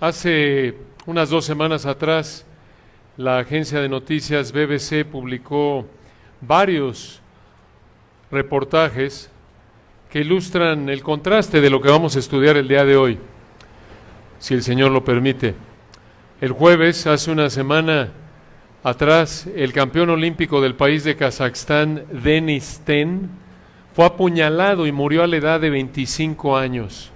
Hace unas 2 semanas atrás, la agencia de noticias BBC publicó varios reportajes que ilustran el contraste de lo que vamos a estudiar el día de hoy, si el Señor lo permite. El jueves, hace una semana atrás, el campeón olímpico del país de Kazajstán, Deniz Ten, fue apuñalado y murió a la edad de 25 años.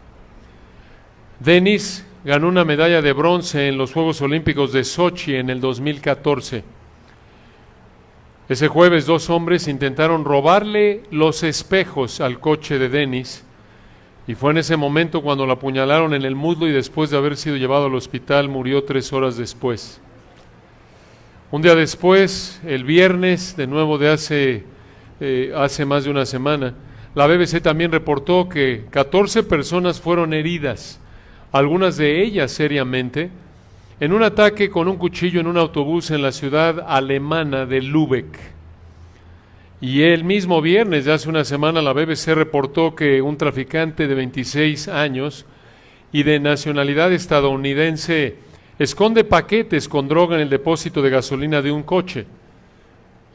Deniz ganó una medalla de bronce en los Juegos Olímpicos de Sochi en el 2014. Ese jueves 2 hombres intentaron robarle los espejos al coche de Deniz y fue en ese momento cuando lo apuñalaron en el muslo y después de haber sido llevado al hospital murió 3 horas después. Un día después, el viernes, de nuevo de hace más de una semana, la BBC también reportó que 14 personas fueron heridas, algunas de ellas seriamente, en un ataque con un cuchillo en un autobús en la ciudad alemana de Lübeck. Y el mismo viernes de hace una semana la BBC reportó que un traficante de 26 años y de nacionalidad estadounidense esconde paquetes con droga en el depósito de gasolina de un coche.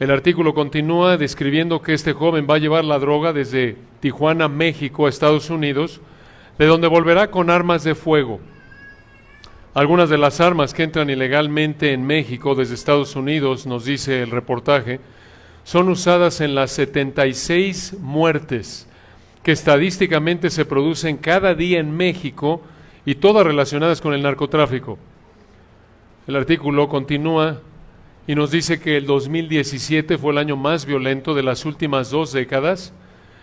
El artículo continúa describiendo que este joven va a llevar la droga desde Tijuana, México, a Estados Unidos, de donde volverá con armas de fuego. Algunas de las armas que entran ilegalmente en México desde Estados Unidos, nos dice el reportaje, son usadas en las 76 muertes que estadísticamente se producen cada día en México y todas relacionadas con el narcotráfico. El artículo continúa y nos dice que el 2017 fue el año más violento de las últimas 2 décadas,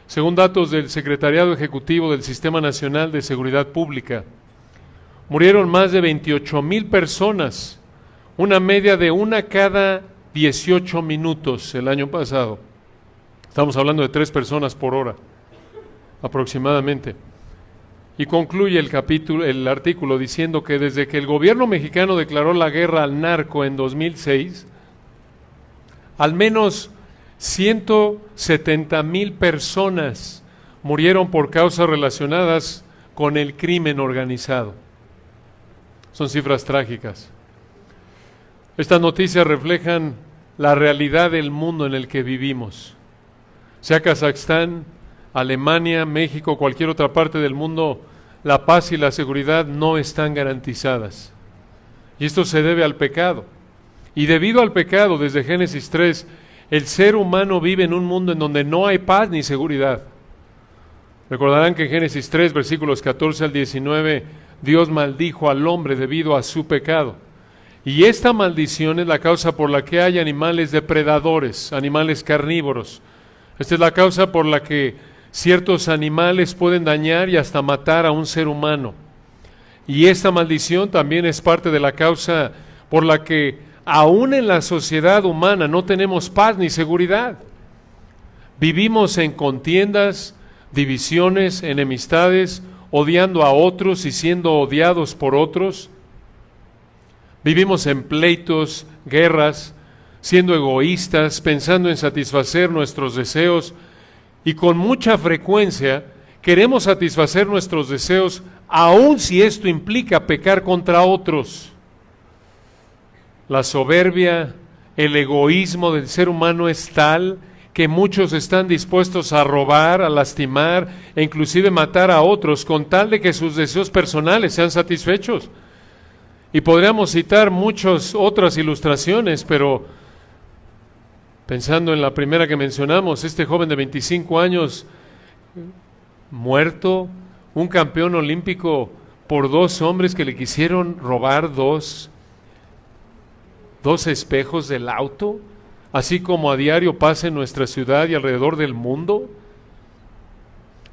según datos del Secretariado Ejecutivo del Sistema Nacional de Seguridad Pública. Murieron más de 28,000 personas, una media de una cada 18 minutos el año pasado. Estamos hablando de 3 personas por hora, aproximadamente. Y concluye el artículo diciendo que desde que el gobierno mexicano declaró la guerra al narco en 2006, al menos 170,000 personas murieron por causas relacionadas con el crimen organizado. Son cifras trágicas. Estas noticias reflejan la realidad del mundo en el que vivimos. Sea Kazajstán, Alemania, México, cualquier otra parte del mundo, la paz y la seguridad no están garantizadas. Y esto se debe al pecado. Y debido al pecado, desde Génesis 3, el ser humano vive en un mundo en donde no hay paz ni seguridad. Recordarán que en Génesis 3, versículos 14 al 19, Dios maldijo al hombre debido a su pecado. Y esta maldición es la causa por la que hay animales depredadores, animales carnívoros. Esta es la causa por la que ciertos animales pueden dañar y hasta matar a un ser humano. Y esta maldición también es parte de la causa por la que aún en la sociedad humana no tenemos paz ni seguridad. Vivimos en contiendas, divisiones, enemistades, odiando a otros y siendo odiados por otros. Vivimos en pleitos, guerras, siendo egoístas, pensando en satisfacer nuestros deseos y con mucha frecuencia queremos satisfacer nuestros deseos aun si esto implica pecar contra otros. La soberbia, el egoísmo del ser humano es tal que muchos están dispuestos a robar, a lastimar e inclusive matar a otros con tal de que sus deseos personales sean satisfechos. Y podríamos citar muchas otras ilustraciones, pero pensando en la primera que mencionamos, este joven de 25 años muerto, un campeón olímpico por 2 hombres que le quisieron robar dos espejos del auto, así como a diario pasa en nuestra ciudad y alrededor del mundo.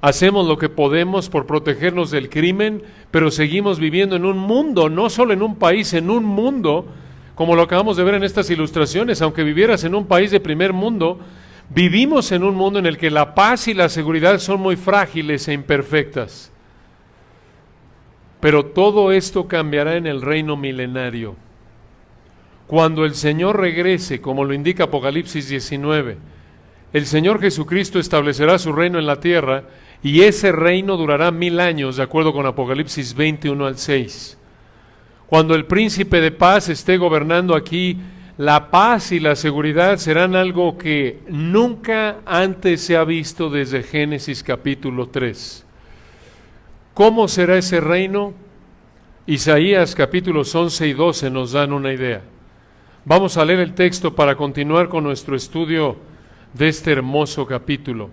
Hacemos lo que podemos por protegernos del crimen, pero seguimos viviendo en un mundo, no solo en un país, en un mundo, como lo acabamos de ver en estas ilustraciones. Aunque vivieras en un país de primer mundo, vivimos en un mundo en el que la paz y la seguridad son muy frágiles e imperfectas. Pero todo esto cambiará en el reino milenario. Cuando el Señor regrese, como lo indica Apocalipsis 19, el Señor Jesucristo establecerá su reino en la tierra y ese reino durará 1000 años, de acuerdo con Apocalipsis 21 al 6. Cuando el príncipe de paz esté gobernando aquí, la paz y la seguridad serán algo que nunca antes se ha visto desde Génesis capítulo 3. ¿Cómo será ese reino? Isaías capítulos 11 y 12 nos dan una idea. Vamos a leer el texto para continuar con nuestro estudio de este hermoso capítulo.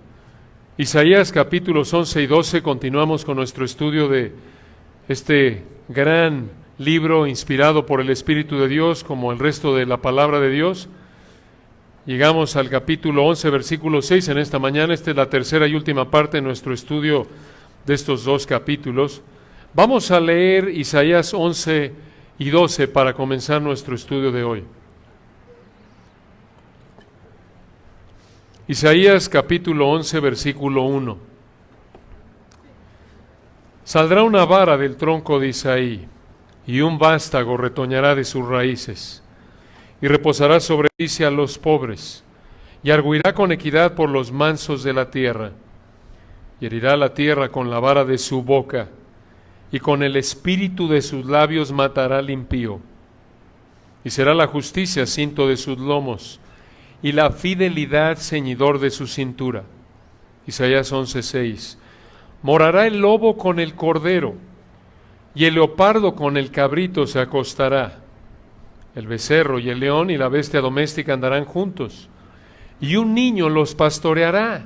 Isaías capítulos 11 y 12, continuamos con nuestro estudio de este gran libro inspirado por el Espíritu de Dios, como el resto de la palabra de Dios. Llegamos al capítulo 11, versículo 6 en esta mañana. Esta es la tercera y última parte de nuestro estudio de estos dos capítulos. Vamos a leer Isaías 11 y 12 para comenzar nuestro estudio de hoy. Isaías capítulo 11, versículo 1. Saldrá una vara del tronco de Isaí, y un vástago retoñará de sus raíces, y reposará sobre él a los pobres, y arguirá con equidad por los mansos de la tierra, y herirá la tierra con la vara de su boca, y con el espíritu de sus labios matará al impío, y será la justicia cinto de sus lomos, y la fidelidad ceñidor de su cintura. Isaías 11:6. Morará el lobo con el cordero, y el leopardo con el cabrito se acostará. El becerro y el león y la bestia doméstica andarán juntos, y un niño los pastoreará.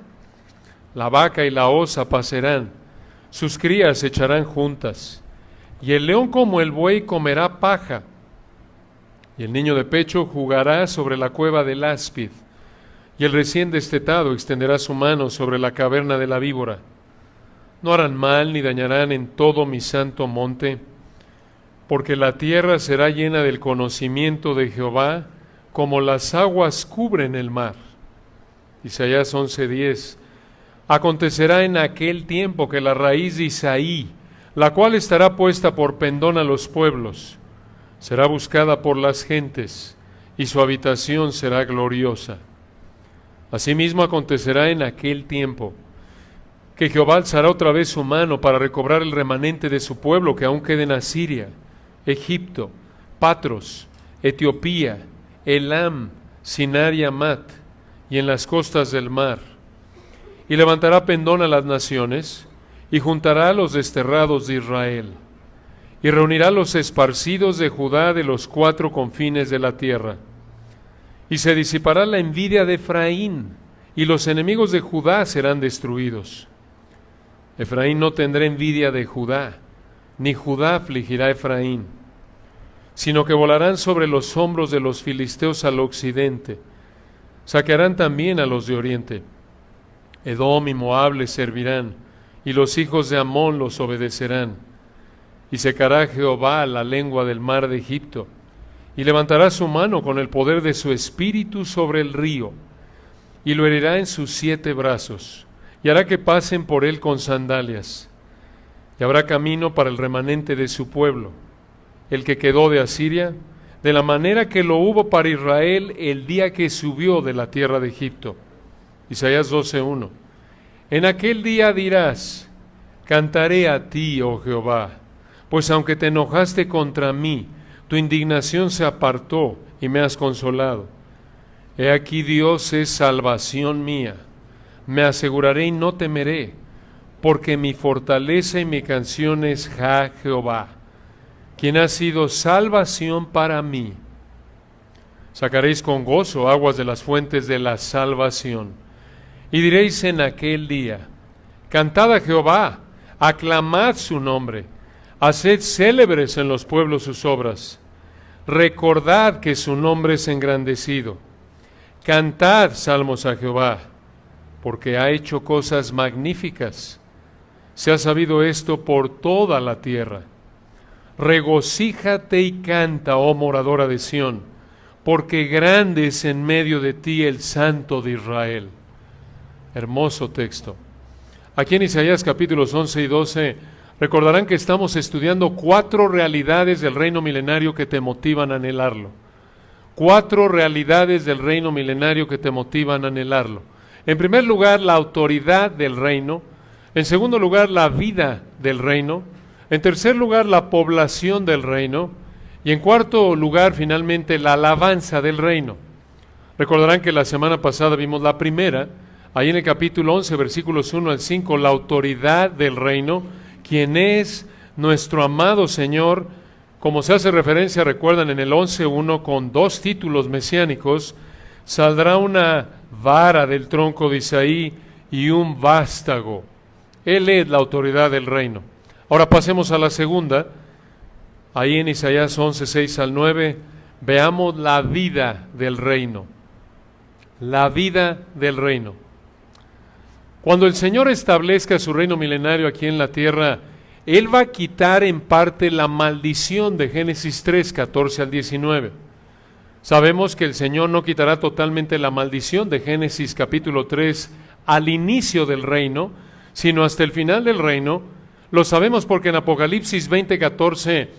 La vaca y la osa pasarán, sus crías se echarán juntas, y el león como el buey comerá paja, y el niño de pecho jugará sobre la cueva del áspid, y el recién destetado extenderá su mano sobre la caverna de la víbora. No harán mal ni dañarán en todo mi santo monte, porque la tierra será llena del conocimiento de Jehová, como las aguas cubren el mar. Isaías 11:10. Acontecerá en aquel tiempo que la raíz de Isaí, la cual estará puesta por pendón a los pueblos, será buscada por las gentes, y su habitación será gloriosa. Asimismo acontecerá en aquel tiempo que Jehová alzará otra vez su mano para recobrar el remanente de su pueblo que aún queda en Asiria, Egipto, Patros, Etiopía, Elam, Sinar y Amat, y en las costas del mar. Y levantará pendón a las naciones, y juntará a los desterrados de Israel, y reunirá a los esparcidos de Judá de los cuatro confines de la tierra. Y se disipará la envidia de Efraín, y los enemigos de Judá serán destruidos. Efraín no tendrá envidia de Judá, ni Judá afligirá a Efraín, sino que volarán sobre los hombros de los filisteos al occidente. Saquearán también a los de oriente. Edom y Moab les servirán, y los hijos de Amón los obedecerán. Y secará Jehová la lengua del mar de Egipto, y levantará su mano con el poder de su espíritu sobre el río, y lo herirá en sus 7 brazos, y hará que pasen por él con sandalias. Y habrá camino para el remanente de su pueblo, el que quedó de Asiria, de la manera que lo hubo para Israel el día que subió de la tierra de Egipto. Isaías 12:1. En aquel día dirás: cantaré a ti, oh Jehová, pues aunque te enojaste contra mí, tu indignación se apartó y me has consolado. He aquí Dios es salvación mía. Me aseguraré y no temeré, porque mi fortaleza y mi canción es Jehová, quien ha sido salvación para mí. Sacaréis con gozo aguas de las fuentes de la salvación, y diréis en aquel día: cantad a Jehová, aclamad su nombre, haced célebres en los pueblos sus obras, recordad que su nombre es engrandecido, cantad salmos a Jehová, porque ha hecho cosas magníficas. Se ha sabido esto por toda la tierra. Regocíjate y canta, oh moradora de Sión, porque grande es en medio de ti el Santo de Israel. Hermoso texto. Aquí en Isaías capítulos 11 y 12, recordarán que estamos estudiando 4 realidades del reino milenario que te motivan a anhelarlo. 4 realidades del reino milenario que te motivan a anhelarlo. En primer lugar, la autoridad del reino. En segundo lugar, la vida del reino. En tercer lugar, la población del reino. Y en cuarto lugar, finalmente, la alabanza del reino. Recordarán que la semana pasada vimos la primera, ahí en el capítulo 11, versículos 1 al 5, la autoridad del reino, quien es nuestro amado Señor. Como se hace referencia, recuerdan, en el 11:1, con dos títulos mesiánicos, saldrá una vara del tronco de Isaí y un vástago. Él es la autoridad del reino. Ahora pasemos a la segunda. Ahí en Isaías 11, 6 al 9, veamos la vida del reino. La vida del reino. Cuando el Señor establezca su reino milenario aquí en la tierra, Él va a quitar en parte la maldición de Génesis 3, 14 al 19. Sabemos que el Señor no quitará totalmente la maldición de Génesis capítulo 3 al inicio del reino, sino hasta el final del reino. Lo sabemos porque en Apocalipsis 20, 14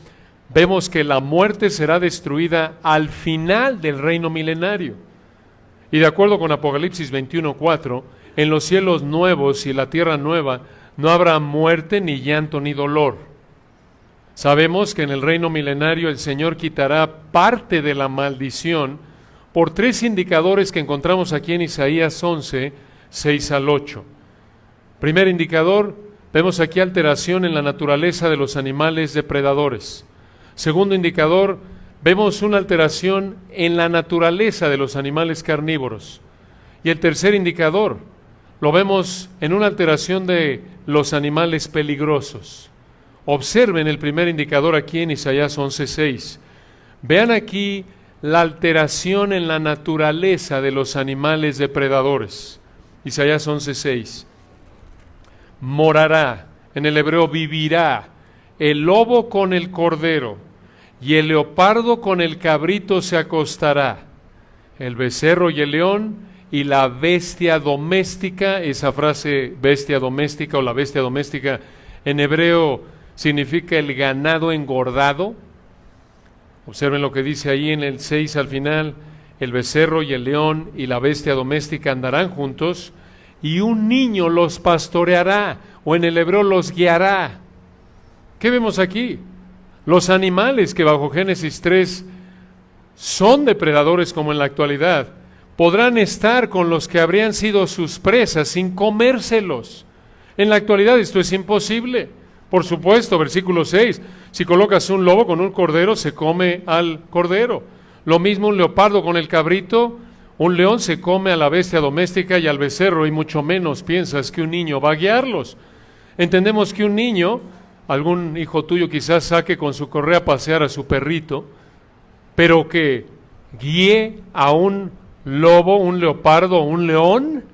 vemos que la muerte será destruida al final del reino milenario. Y de acuerdo con Apocalipsis 21, 4, en los cielos nuevos y la tierra nueva no habrá muerte, ni llanto, ni dolor. Sabemos que en el reino milenario el Señor quitará parte de la maldición por tres indicadores que encontramos aquí en Isaías 11, 6 al 8. Primer indicador, vemos aquí alteración en la naturaleza de los animales depredadores. Segundo indicador, vemos una alteración en la naturaleza de los animales carnívoros. Y el tercer indicador, lo vemos en una alteración de los animales peligrosos. Observen el primer indicador aquí en Isaías 11:6. Vean aquí la alteración en la naturaleza de los animales depredadores. Isaías 11:6. Morará, en el hebreo vivirá, el lobo con el cordero, y el leopardo con el cabrito se acostará, el becerro y el león, y la bestia doméstica. Esa frase bestia doméstica o la bestia doméstica en hebreo significa el ganado engordado. Observen lo que dice ahí en el 6 al final: el becerro y el león y la bestia doméstica andarán juntos, y un niño los pastoreará, o en el hebreo los guiará. ¿Qué vemos aquí? Los animales que bajo Génesis 3 son depredadores como en la actualidad, podrán estar con los que habrían sido sus presas sin comérselos. En la actualidad esto es imposible. Por supuesto, versículo 6, si colocas un lobo con un cordero, se come al cordero. Lo mismo un leopardo con el cabrito, un león se come a la bestia doméstica y al becerro, y mucho menos piensas que un niño va a guiarlos. Entendemos que un niño, algún hijo tuyo quizás saque con su correa a pasear a su perrito, pero que guíe a un lobo, un leopardo, un león,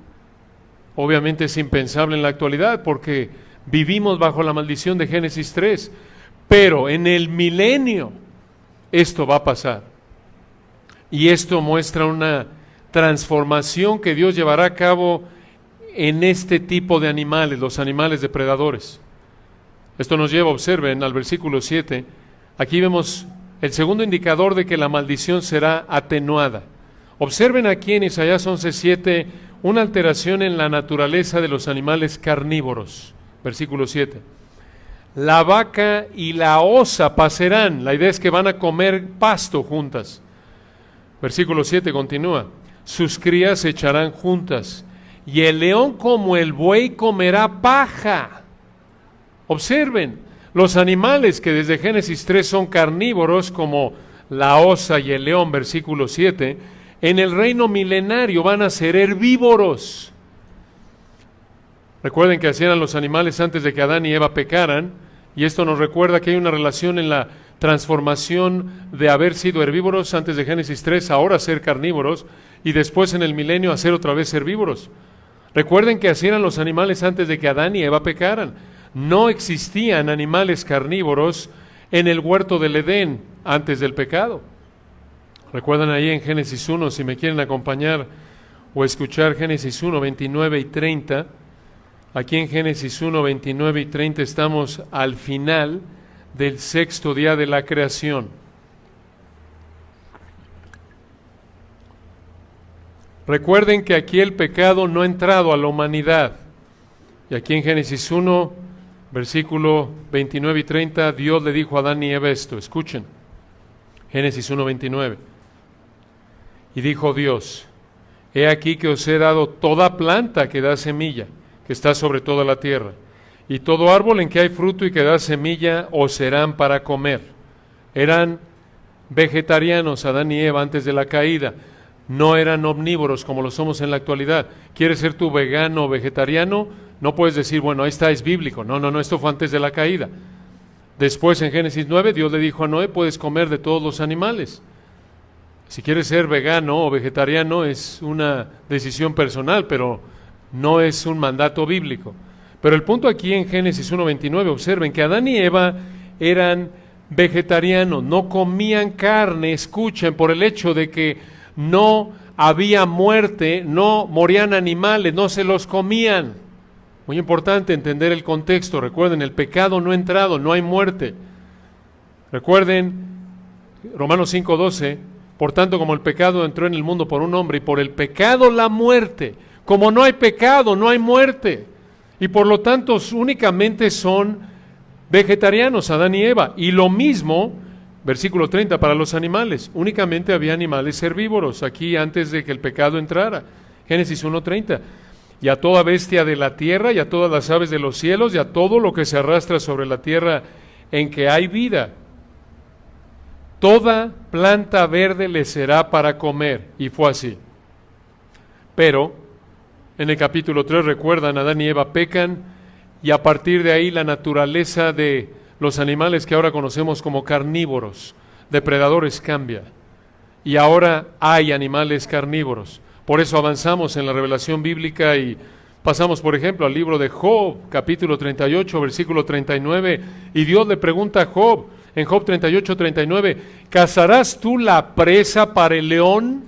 obviamente es impensable en la actualidad porque vivimos bajo la maldición de Génesis 3, pero en el milenio esto va a pasar. Y esto muestra una transformación que Dios llevará a cabo en este tipo de animales, los animales depredadores. Esto nos lleva, observen, al versículo 7. Aquí vemos el segundo indicador de que la maldición será atenuada. Observen aquí en Isaías 11:7 una alteración en la naturaleza de los animales carnívoros. Versículo 7. La vaca y la osa pasarán. La idea es que van a comer pasto juntas. Versículo 7 continúa. Sus crías se echarán juntas, y el león como el buey comerá paja. Observen, los animales que desde Génesis 3 son carnívoros, como la osa y el león, versículo 7, en el reino milenario van a ser herbívoros. Recuerden que así eran los animales antes de que Adán y Eva pecaran, y esto nos recuerda que hay una relación en la transformación de haber sido herbívoros antes de Génesis 3, ahora ser carnívoros, y después en el milenio a ser otra vez herbívoros. Recuerden que así eran los animales antes de que Adán y Eva pecaran. No existían animales carnívoros en el huerto del Edén antes del pecado. Recuerdan ahí en Génesis 1, si me quieren acompañar o escuchar Génesis 1, 29 y 30. Aquí en Génesis 1, 29 y 30 estamos al final del sexto día de la creación. Recuerden que aquí el pecado no ha entrado a la humanidad. Y aquí en Génesis 1, versículo 29 y 30, Dios le dijo a Adán y Eva esto, escuchen. Génesis 1:29. Y dijo Dios: he aquí que os he dado toda planta que da semilla, que está sobre toda la tierra, y todo árbol en que hay fruto y que da semilla os serán para comer. Eran vegetarianos Adán y Eva antes de la caída, no eran omnívoros como lo somos en la actualidad. ¿Quieres ser tú vegano o vegetariano? No puedes decir, bueno, ahí está, es bíblico. No, esto fue antes de la caída. Después en Génesis 9, Dios le dijo a Noé, puedes comer de todos los animales. Si quieres ser vegano o vegetariano es una decisión personal, pero no es un mandato bíblico. Pero el punto aquí en Génesis 1:29, observen que Adán y Eva eran vegetarianos, no comían carne, escuchen, por el hecho de que no había muerte, no morían animales, no se los comían. Muy importante entender el contexto. Recuerden, el pecado no ha entrado, no hay muerte. Recuerden, Romanos 5:12, por tanto, como el pecado entró en el mundo por un hombre, y por el pecado la muerte. Como no hay pecado, no hay muerte. Y por lo tanto, únicamente son vegetarianos, Adán y Eva. Y lo mismo, versículo 30, para los animales. Únicamente había animales herbívoros aquí antes de que el pecado entrara. Génesis 1:30. Y a toda bestia de la tierra, y a todas las aves de los cielos, y a todo lo que se arrastra sobre la tierra en que hay vida. Toda planta verde le será para comer. Y fue así. Pero, en el capítulo 3, recuerdan, Adán y Eva pecan, y a partir de ahí la naturaleza de los animales que ahora conocemos como carnívoros, depredadores, cambia. Y ahora hay animales carnívoros. Por eso avanzamos en la revelación bíblica y pasamos, por ejemplo, al libro de Job, capítulo 38, versículo 39, y Dios le pregunta a Job, en Job 38, 39, ¿cazarás tú la presa para el león?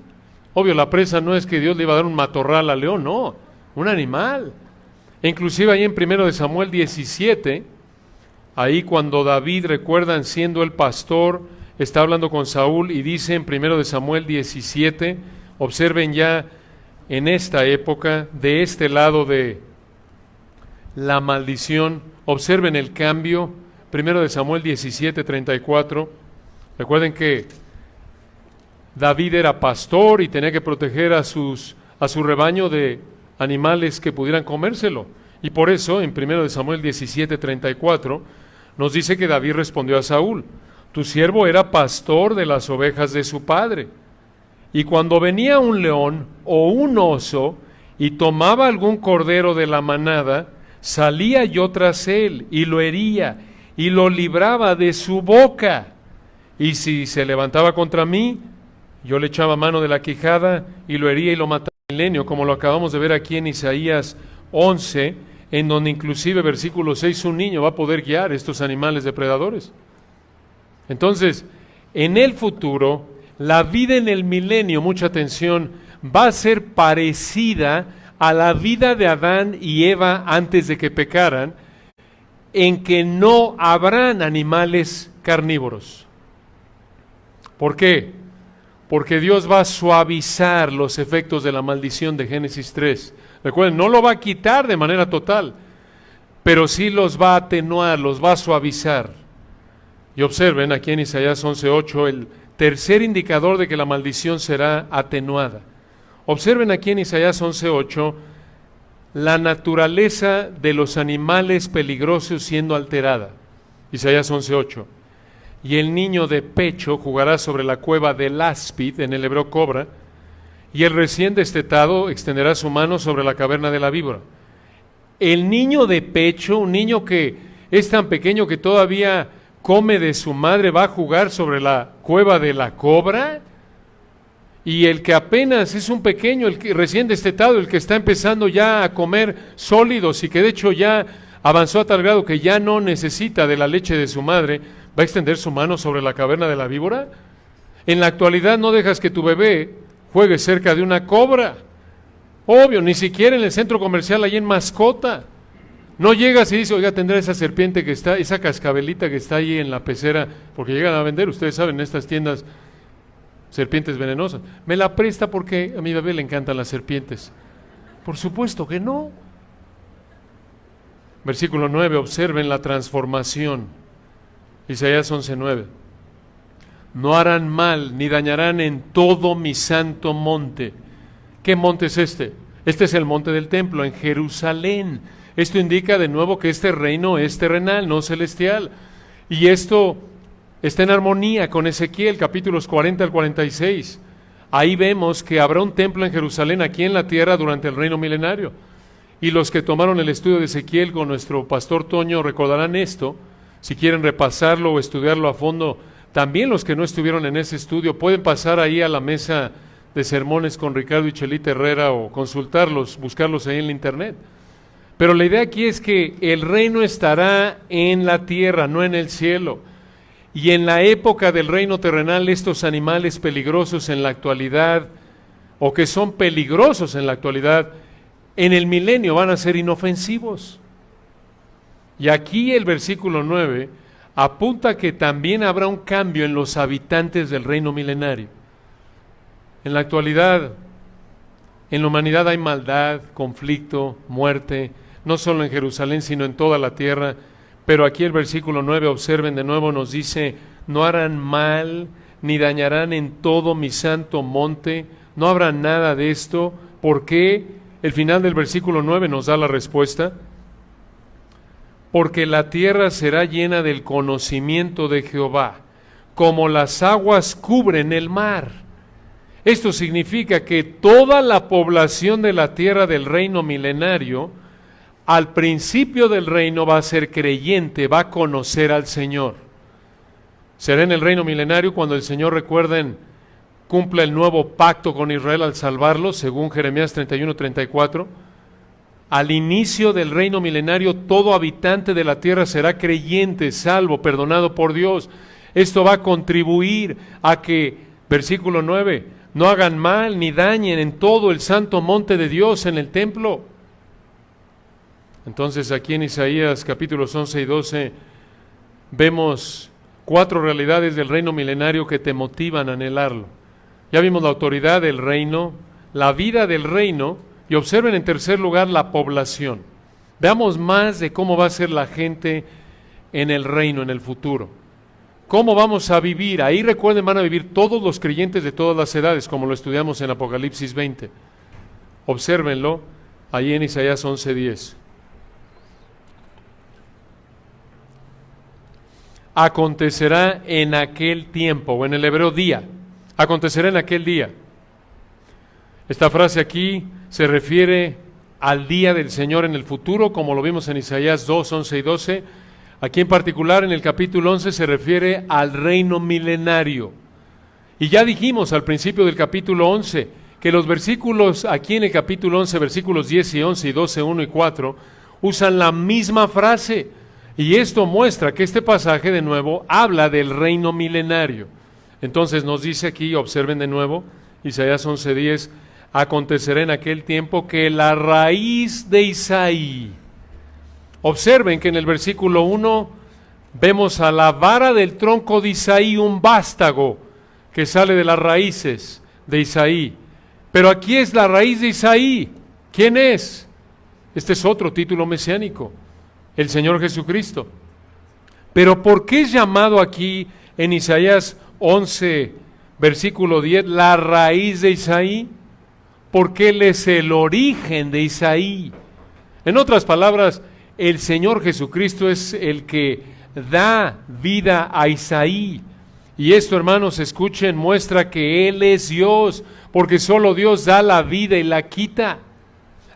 Obvio, la presa no es que Dios le iba a dar un matorral al león, no, un animal. E inclusive ahí en 1 de Samuel 17, ahí cuando David, recuerdan, siendo el pastor, está hablando con Saúl y dice en 1 de Samuel 17, observen ya en esta época, de este lado de la maldición, observen el cambio, 1 de Samuel 17, 34, recuerden que David era pastor y tenía que proteger a su rebaño de animales que pudieran comérselo. Y por eso, en 1 de Samuel 17, 34, nos dice que David respondió a Saúl, tu siervo era pastor de las ovejas de su padre. Y cuando venía un león o un oso y tomaba algún cordero de la manada, salía yo tras él y lo hería y lo libraba de su boca. Y si se levantaba contra mí, yo le echaba mano de la quijada y lo hería y lo mataba en milenio, como lo acabamos de ver aquí en Isaías 11, en donde inclusive versículo 6, un niño va a poder guiar estos animales depredadores. Entonces, en el futuro, la vida en el milenio, mucha atención, va a ser parecida a la vida de Adán y Eva antes de que pecaran, en que no habrán animales carnívoros. ¿Por qué? Porque Dios va a suavizar los efectos de la maldición de Génesis 3. Recuerden, no lo va a quitar de manera total, pero sí los va a atenuar, los va a suavizar. Y observen aquí en Isaías 11:8 el tercer indicador de que la maldición será atenuada. Observen aquí en Isaías 11:8 la naturaleza de los animales peligrosos siendo alterada. Isaías 11:8. Y el niño de pecho jugará sobre la cueva del áspid, en el hebreo cobra, y el recién destetado extenderá su mano sobre la caverna de la víbora. El niño de pecho, un niño que es tan pequeño que todavía come de su madre, va a jugar sobre la cueva de la cobra. Y el que apenas es un pequeño, el que recién destetado, el que está empezando ya a comer sólidos y que de hecho ya avanzó a tal grado que ya no necesita de la leche de su madre, ¿va a extender su mano sobre la caverna de la víbora? En la actualidad no dejas que tu bebé juegue cerca de una cobra. Obvio, ni siquiera en el centro comercial ahí en Mascota. No llegas y dices, oiga, tendrá esa serpiente que está, esa cascabelita que está ahí en la pecera, porque llegan a vender, ustedes saben, en estas tiendas, serpientes venenosas. ¿Me la presta porque a mi bebé le encantan las serpientes? Por supuesto que no. Versículo 9, observen la transformación. Isaías 11:9. no harán mal, ni dañarán en todo mi santo monte. ¿Qué monte es este? Este es el monte del templo, en Jerusalén. Esto indica de nuevo que este reino es terrenal, no celestial. Y esto está en armonía con Ezequiel, capítulos 40 al 46. Ahí vemos que habrá un templo en Jerusalén, aquí en la tierra, durante el reino milenario. Y los que tomaron el estudio de Ezequiel con nuestro pastor Toño recordarán esto. Si quieren repasarlo o estudiarlo a fondo, también los que no estuvieron en ese estudio pueden pasar ahí a la mesa de sermones con Ricardo y Chelita Herrera o consultarlos, buscarlos ahí en la internet. Pero la idea aquí es que el reino estará en la tierra, no en el cielo. Y en la época del reino terrenal, estos animales peligrosos en la actualidad, o que son peligrosos en la actualidad, en el milenio van a ser inofensivos. Y aquí el versículo 9 apunta que también habrá un cambio en los habitantes del reino milenario. En la actualidad, en la humanidad hay maldad, conflicto, muerte, no solo en Jerusalén, sino en toda la tierra. Pero aquí el versículo 9, observen de nuevo, nos dice, no harán mal, ni dañarán en todo mi santo monte, no habrá nada de esto. ¿Por qué? El final del versículo 9 nos da la respuesta. Porque la tierra será llena del conocimiento de Jehová, como las aguas cubren el mar. Esto significa que toda la población de la tierra del reino milenario, al principio del reino va a ser creyente, va a conocer al Señor. Será en el reino milenario cuando el Señor, recuerden, cumpla el nuevo pacto con Israel al salvarlos, según Jeremías 31-34. Al inicio del reino milenario, todo habitante de la tierra será creyente, salvo, perdonado por Dios. Esto va a contribuir a que, versículo 9, no hagan mal ni dañen en todo el santo monte de Dios, en el templo. Entonces aquí en Isaías capítulos 11 y 12 vemos 4 realidades del reino milenario que te motivan a anhelarlo. Ya vimos la autoridad del reino, la vida del reino, y observen en tercer lugar la población. Veamos más de cómo va a ser la gente en el reino, en el futuro. ¿Cómo vamos a vivir? Ahí recuerden, van a vivir todos los creyentes de todas las edades, como lo estudiamos en Apocalipsis 20. Obsérvenlo ahí en Isaías 11:10. Acontecerá en aquel tiempo, o en el hebreo día, acontecerá en aquel día. Esta frase aquí se refiere al día del Señor en el futuro, como lo vimos en Isaías 2, 11 y 12. Aquí en particular, en el capítulo 11, se refiere al reino milenario. Y ya dijimos al principio del capítulo 11, que los versículos, aquí en el capítulo 11, versículos 10 y 11 y 12, 1 y 4, usan la misma frase. Y esto muestra que este pasaje de nuevo habla del reino milenario. Entonces nos dice aquí, observen de nuevo, Isaías 11:10, acontecerá en aquel tiempo que la raíz de Isaí. Observen que en el versículo 1 vemos a la vara del tronco de Isaí, un vástago que sale de las raíces de Isaí. Pero aquí es la raíz de Isaí. ¿Quién es? Este es otro título mesiánico. El Señor Jesucristo. Pero ¿por qué es llamado aquí en Isaías 11, versículo 10, la raíz de Isaí? Porque Él es el origen de Isaí. En otras palabras, el Señor Jesucristo es el que da vida a Isaí. Y esto, hermanos, escuchen, muestra que Él es Dios, porque solo Dios da la vida y la quita.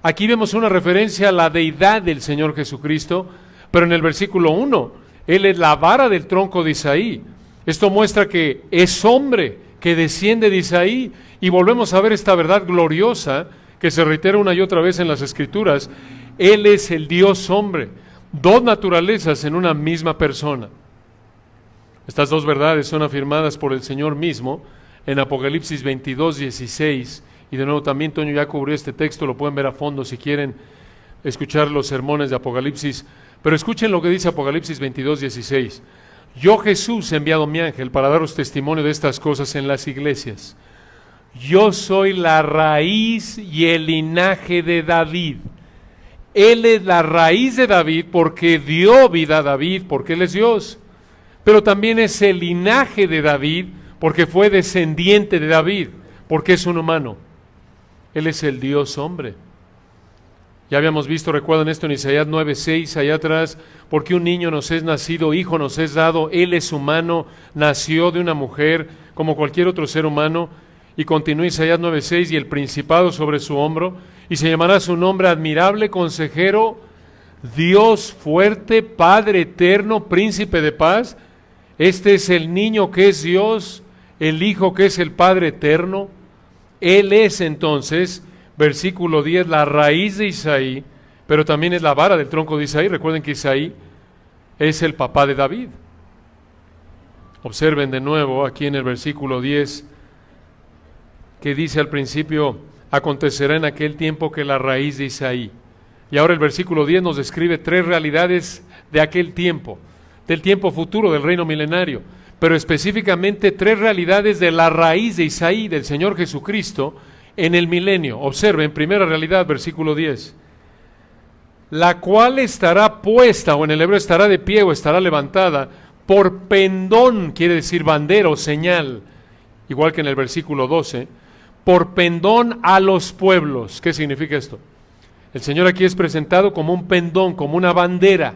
Aquí vemos una referencia a la deidad del Señor Jesucristo, pero en el versículo 1, Él es la vara del tronco de Isaí. Esto muestra que es hombre, que desciende de Isaí, y volvemos a ver esta verdad gloriosa que se reitera una y otra vez en las Escrituras. Él es el Dios hombre, dos naturalezas en una misma persona. Estas dos verdades son afirmadas por el Señor mismo en Apocalipsis 22:16. Y de nuevo también Toño ya cubrió este texto, lo pueden ver a fondo si quieren escuchar los sermones de Apocalipsis. Pero escuchen lo que dice Apocalipsis 22:16. Yo, Jesús, he enviado mi ángel para daros testimonio de estas cosas en las iglesias. Yo soy la raíz y el linaje de David. Él es la raíz de David porque dio vida a David, porque Él es Dios. Pero también es el linaje de David porque fue descendiente de David, porque es un humano. Él es el Dios hombre. Ya habíamos visto, recuerdan esto en Isaías 9:6, allá atrás, porque un niño nos es nacido, hijo nos es dado, Él es humano, nació de una mujer como cualquier otro ser humano, y continúa Isaías 9:6, y el principado sobre su hombro, y se llamará su nombre admirable, consejero, Dios fuerte, Padre eterno, príncipe de paz. Este es el niño que es Dios, el Hijo que es el Padre eterno. Él es entonces, versículo 10, la raíz de Isaí, pero también es la vara del tronco de Isaí. Recuerden que Isaí es el papá de David. Observen de nuevo aquí en el versículo 10, que dice al principio, acontecerá en aquel tiempo que la raíz de Isaí. Y ahora el versículo 10 nos describe tres realidades de aquel tiempo, del tiempo futuro, del reino milenario, pero específicamente tres realidades de la raíz de Isaí, del Señor Jesucristo, en el milenio. Observen, primera realidad, versículo 10, la cual estará puesta, o en el hebreo estará de pie o estará levantada, por pendón, quiere decir bandera o señal, igual que en el versículo 12, por pendón a los pueblos. ¿Qué significa esto? El Señor aquí es presentado como un pendón, como una bandera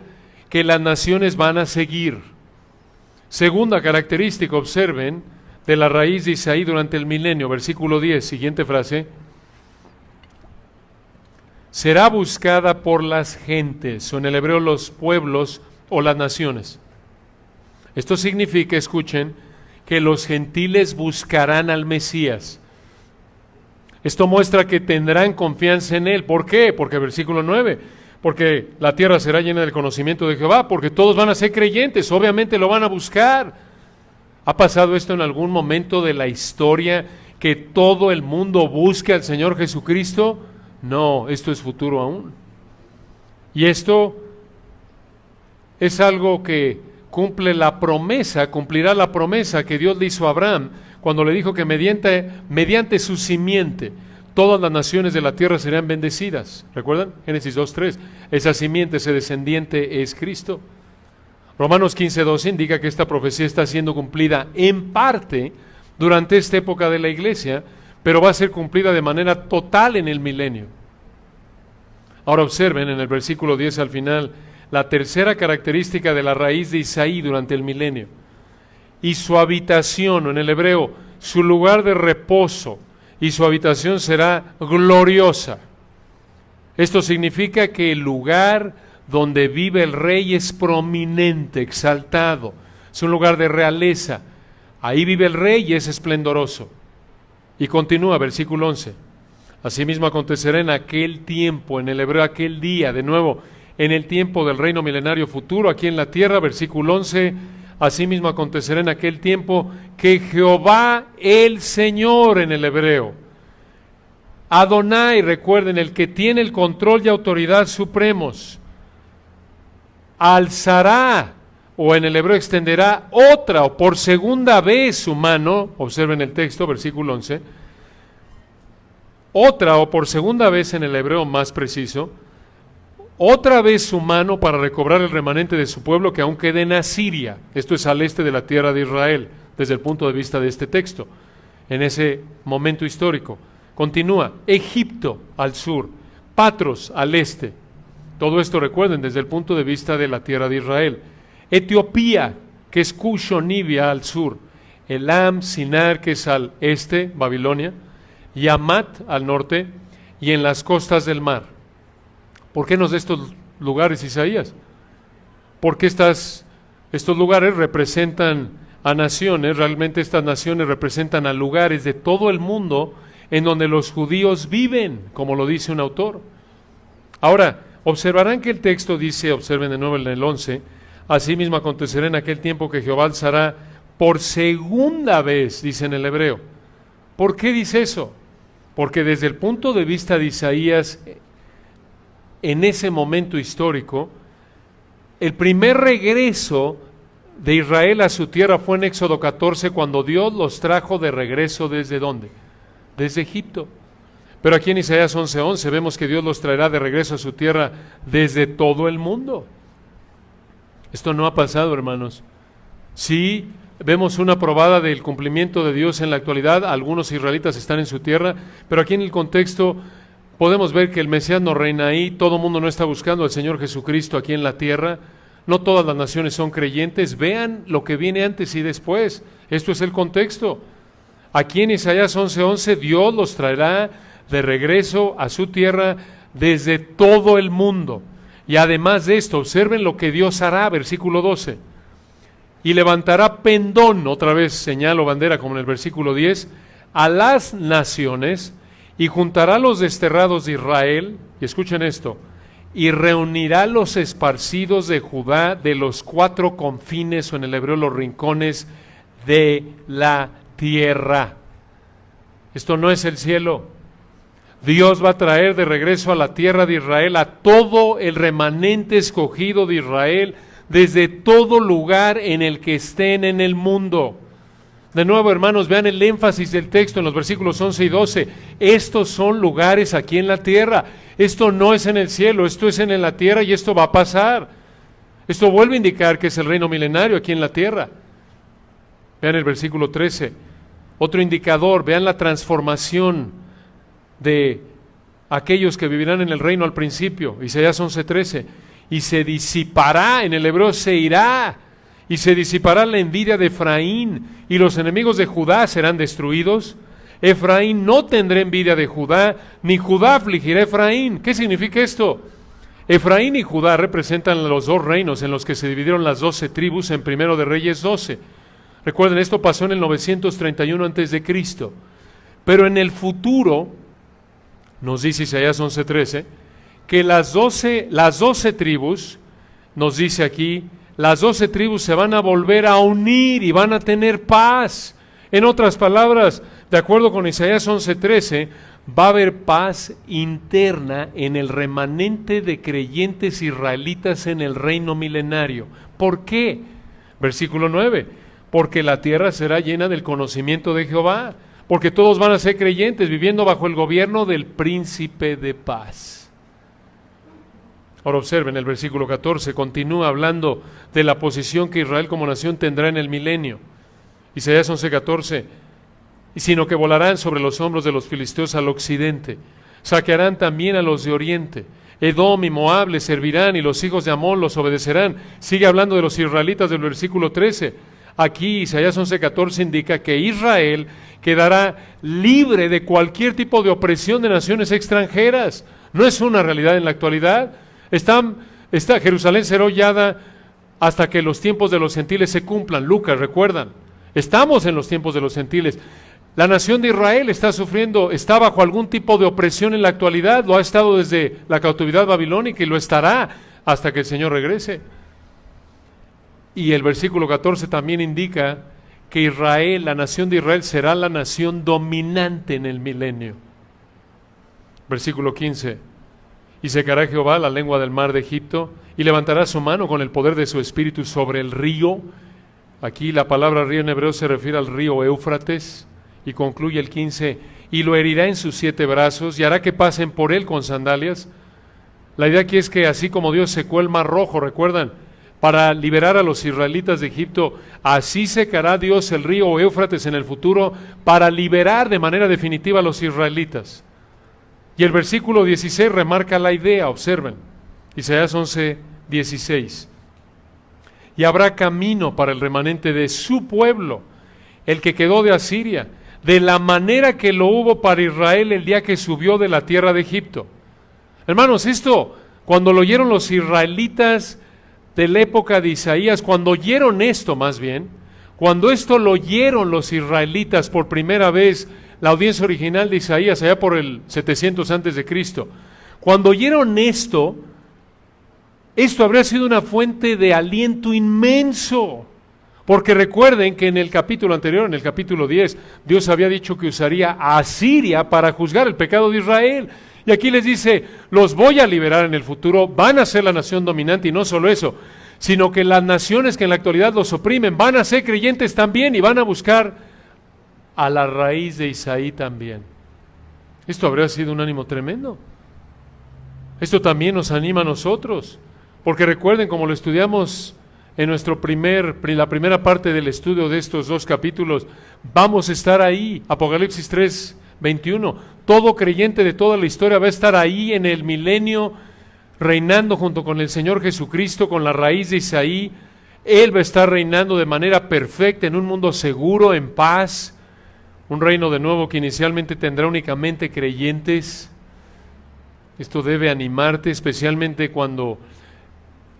que las naciones van a seguir. Segunda característica, observen, de la raíz de Isaí durante el milenio, versículo 10, siguiente frase. Será buscada por las gentes, o en el hebreo los pueblos o las naciones. Esto significa, escuchen, que los gentiles buscarán al Mesías. Esto muestra que tendrán confianza en Él. ¿Por qué? Porque versículo 9, porque la tierra será llena del conocimiento de Jehová, porque todos van a ser creyentes, obviamente lo van a buscar. ¿Ha pasado esto en algún momento de la historia, que todo el mundo busque al Señor Jesucristo? No, esto es futuro aún. Y esto es algo que cumplirá la promesa que Dios le hizo a Abraham, cuando le dijo que mediante su simiente todas las naciones de la tierra serían bendecidas. ¿Recuerdan? Génesis 2:3. Esa simiente, ese descendiente es Cristo. Romanos 15:12 indica que esta profecía está siendo cumplida en parte durante esta época de la iglesia, pero va a ser cumplida de manera total en el milenio. Ahora observen en el versículo 10 al final, la tercera característica de la raíz de Isaí durante el milenio. Y su habitación, o en el hebreo, su lugar de reposo, y su habitación será gloriosa. Esto significa que el lugar donde vive el rey es prominente, exaltado, es un lugar de realeza. Ahí vive el rey y es esplendoroso. Y continúa, versículo 11. Asimismo acontecerá en aquel tiempo, en el hebreo aquel día, de nuevo, en el tiempo del reino milenario futuro, aquí en la tierra, versículo 11, asimismo acontecerá en aquel tiempo que Jehová el Señor, en el hebreo, Adonai, recuerden, el que tiene el control y autoridad supremos, alzará, o en el hebreo extenderá otra, o por segunda vez su mano, observen el texto, versículo 11, otra, o por segunda vez en el hebreo más preciso, otra vez su mano para recobrar el remanente de su pueblo que aún quede en Asiria. Esto es al este de la tierra de Israel, desde el punto de vista de este texto, en ese momento histórico. Continúa, Egipto al sur, Patros al este. Todo esto recuerden desde el punto de vista de la tierra de Israel. Etiopía, que es Cush o Nibia al sur. Elam, Sinar, que es al este, Babilonia. Y Hamat al norte, y en las costas del mar. ¿Por qué nos da estos lugares Isaías? Porque estos lugares representan a naciones, realmente estas naciones representan a lugares de todo el mundo en donde los judíos viven, como lo dice un autor. Ahora, observarán que el texto dice, observen de nuevo en el 11, asimismo acontecerá en aquel tiempo que Jehová alzará por segunda vez, dice en el hebreo. ¿Por qué dice eso? Porque desde el punto de vista de Isaías, en ese momento histórico, el primer regreso de Israel a su tierra fue en Éxodo 14, cuando Dios los trajo de regreso ¿desde dónde? Desde Egipto. Pero aquí en Isaías 11:11 vemos que Dios los traerá de regreso a su tierra desde todo el mundo. Esto no ha pasado, hermanos. Sí, vemos una probada del cumplimiento de Dios en la actualidad. Algunos israelitas están en su tierra, pero aquí en el contexto podemos ver que el Mesías no reina ahí. Todo el mundo no está buscando al Señor Jesucristo aquí en la tierra. No todas las naciones son creyentes. Vean lo que viene antes y después. Esto es el contexto. Aquí en Isaías 11:11, Dios los traerá de regreso a su tierra desde todo el mundo. Y además de esto, observen lo que Dios hará, versículo 12. Y levantará pendón, otra vez señal o bandera como en el versículo 10, a las naciones, y juntará los desterrados de Israel, y escuchen esto, y reunirá los esparcidos de Judá de los cuatro confines, o en el hebreo los rincones de la tierra. Esto no es el cielo. Dios va a traer de regreso a la tierra de Israel a todo el remanente escogido de Israel, desde todo lugar en el que estén en el mundo. De nuevo, hermanos, vean el énfasis del texto en los versículos 11 y 12. Estos son lugares aquí en la tierra. Esto no es en el cielo, esto es en la tierra y esto va a pasar. Esto vuelve a indicar que es el reino milenario aquí en la tierra. Vean el versículo 13. Otro indicador, vean la transformación de aquellos que vivirán en el reino al principio. Isaías 11:13. Y se disipará, en el hebreo se irá, y se disipará la envidia de Efraín, y los enemigos de Judá serán destruidos. Efraín no tendrá envidia de Judá, ni Judá afligirá a Efraín. ¿Qué significa esto? Efraín y Judá representan los dos reinos en los que se dividieron las 12 tribus en Primero de Reyes 12. Recuerden, esto pasó en el 931 a.C., pero en el futuro, nos dice Isaías 11:13, que las 12 tribus, nos dice aquí, las 12 tribus se van a volver a unir y van a tener paz. En otras palabras, de acuerdo con Isaías 11:13, va a haber paz interna en el remanente de creyentes israelitas en el reino milenario. ¿Por qué? Versículo 9, porque la tierra será llena del conocimiento de Jehová, porque todos van a ser creyentes viviendo bajo el gobierno del príncipe de paz. Ahora observen el versículo 14, continúa hablando de la posición que Israel como nación tendrá en el milenio. Isaías 11:14, sino que volarán sobre los hombros de los filisteos al occidente, saquearán también a los de oriente, Edom y Moab les servirán y los hijos de Amón los obedecerán. Sigue hablando de los israelitas del versículo 13. Aquí Isaías 11:14 indica que Israel quedará libre de cualquier tipo de opresión de naciones extranjeras. No es una realidad en la actualidad. Jerusalén será hollada hasta que los tiempos de los gentiles se cumplan. Lucas, recuerdan, estamos en los tiempos de los gentiles. La nación de Israel está bajo algún tipo de opresión en la actualidad, lo ha estado desde la cautividad babilónica y lo estará hasta que el Señor regrese. Y el versículo 14 también indica que Israel, la nación de Israel, será la nación dominante en el milenio. Versículo 15. Y secará Jehová la lengua del mar de Egipto, y levantará su mano con el poder de su espíritu sobre el río. Aquí la palabra río en hebreo se refiere al río Éufrates, y concluye el 15, y lo herirá en sus 7 brazos, y hará que pasen por él con sandalias. La idea aquí es que así como Dios secó el mar rojo, recuerdan, para liberar a los israelitas de Egipto, así secará Dios el río Éufrates en el futuro para liberar de manera definitiva a los israelitas. Y el versículo 16 remarca la idea, observen, Isaías 11:16. Y habrá camino para el remanente de su pueblo, el que quedó de Asiria, de la manera que lo hubo para Israel el día que subió de la tierra de Egipto. Hermanos, esto, cuando lo oyeron los israelitas de la época de Isaías, cuando oyeron esto más bien, cuando esto lo oyeron los israelitas por primera vez, la audiencia original de Isaías, allá por el 700 antes de Cristo, cuando oyeron esto habría sido una fuente de aliento inmenso, porque recuerden que en el capítulo anterior, en el capítulo 10, Dios había dicho que usaría a Asiria para juzgar el pecado de Israel, y aquí les dice, los voy a liberar en el futuro, van a ser la nación dominante, y no solo eso, sino que las naciones que en la actualidad los oprimen, van a ser creyentes también, y van a buscar a la raíz de Isaí también. Esto habría sido un ánimo tremendo. Esto también nos anima a nosotros, porque recuerden, como lo estudiamos en la primera parte del estudio de estos 2 capítulos. Vamos a estar ahí, Apocalipsis 3:21. Todo creyente de toda la historia va a estar ahí en el milenio, reinando junto con el Señor Jesucristo, con la raíz de Isaí. Él va a estar reinando de manera perfecta en un mundo seguro, en paz, un reino de nuevo que inicialmente tendrá únicamente creyentes. Esto debe animarte, especialmente cuando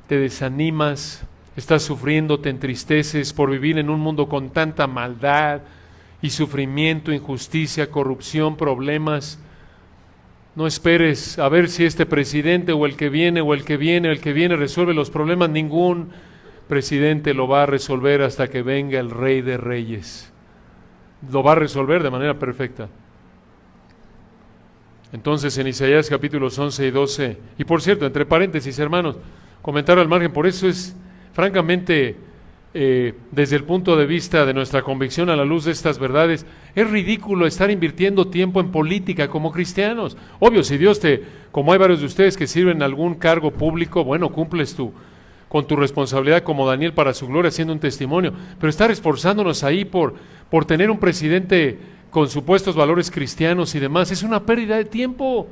te desanimas, estás sufriendo, te entristeces por vivir en un mundo con tanta maldad y sufrimiento, injusticia, corrupción, problemas. No esperes a ver si este presidente o el que viene resuelve los problemas. Ningún presidente lo va a resolver hasta que venga el Rey de Reyes. Lo va a resolver de manera perfecta. Entonces en Isaías capítulos 11 y 12, y por cierto, entre paréntesis, hermanos, comentario al margen, por eso es francamente, desde el punto de vista de nuestra convicción a la luz de estas verdades, es ridículo estar invirtiendo tiempo en política como cristianos. Obvio, si Dios como hay varios de ustedes que sirven en algún cargo público, bueno, cumples con tu responsabilidad como Daniel para su gloria, siendo un testimonio, pero estar esforzándonos ahí por tener un presidente con supuestos valores cristianos y demás, es una pérdida de tiempo.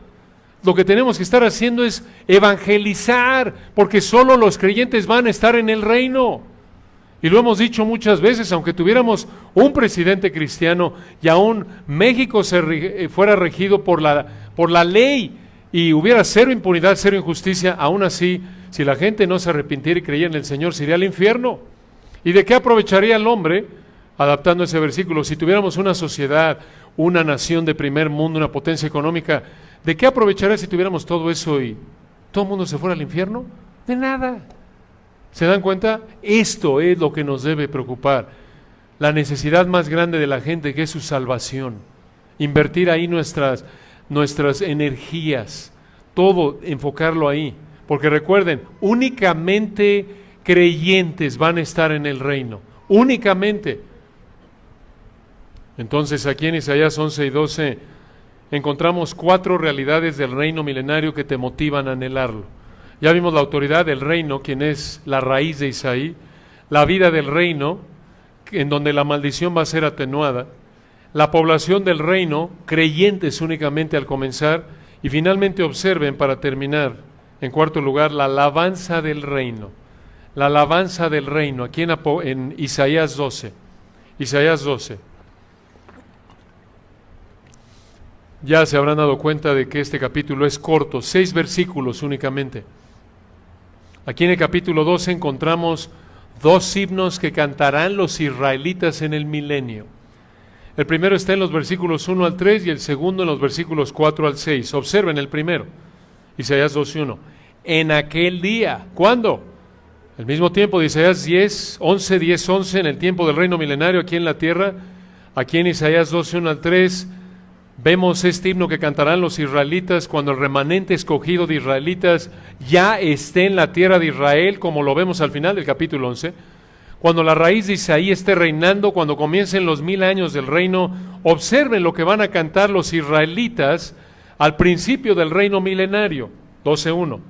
Lo que tenemos que estar haciendo es evangelizar, porque solo los creyentes van a estar en el reino. Y lo hemos dicho muchas veces, aunque tuviéramos un presidente cristiano y aún México fuera regido por la ley y hubiera cero impunidad, cero injusticia, aún así, si la gente no se arrepintiera y creyera en el Señor, se iría al infierno. ¿Y de qué aprovecharía el hombre, adaptando ese versículo, si tuviéramos una sociedad, una nación de primer mundo, una potencia económica? ¿De qué aprovecharía si tuviéramos todo eso y todo el mundo se fuera al infierno? De nada. ¿Se dan cuenta? Esto es lo que nos debe preocupar. La necesidad más grande de la gente, que es su salvación. Invertir ahí nuestras energías, todo enfocarlo ahí. Porque recuerden, únicamente creyentes van a estar en el reino. Únicamente. Entonces aquí en Isaías 11 y 12 encontramos 4 realidades del reino milenario que te motivan a anhelarlo. Ya vimos la autoridad del reino, quien es la raíz de Isaí, la vida del reino, en donde la maldición va a ser atenuada, la población del reino, creyentes únicamente al comenzar, y finalmente observen, para terminar, en cuarto lugar, la alabanza del reino. La alabanza del reino, aquí en Isaías 12. Isaías 12. Ya se habrán dado cuenta de que este capítulo es corto, 6 versículos únicamente. Aquí en el capítulo 12 encontramos 2 himnos que cantarán los israelitas en el milenio. El primero está en los versículos 1 al 3 y el segundo en los versículos 4 al 6. Observen el primero, Isaías 12:1. En aquel día, ¿cuándo? Al mismo tiempo de Isaías 10:11, en el tiempo del reino milenario aquí en la tierra. Aquí en Isaías 12:1 al 3 vemos este himno que cantarán los israelitas cuando el remanente escogido de israelitas ya esté en la tierra de Israel, como lo vemos al final del capítulo 11. Cuando la raíz de Isaí esté reinando, cuando comiencen los 1000 años del reino, observen lo que van a cantar los israelitas al principio del reino milenario. 12:1.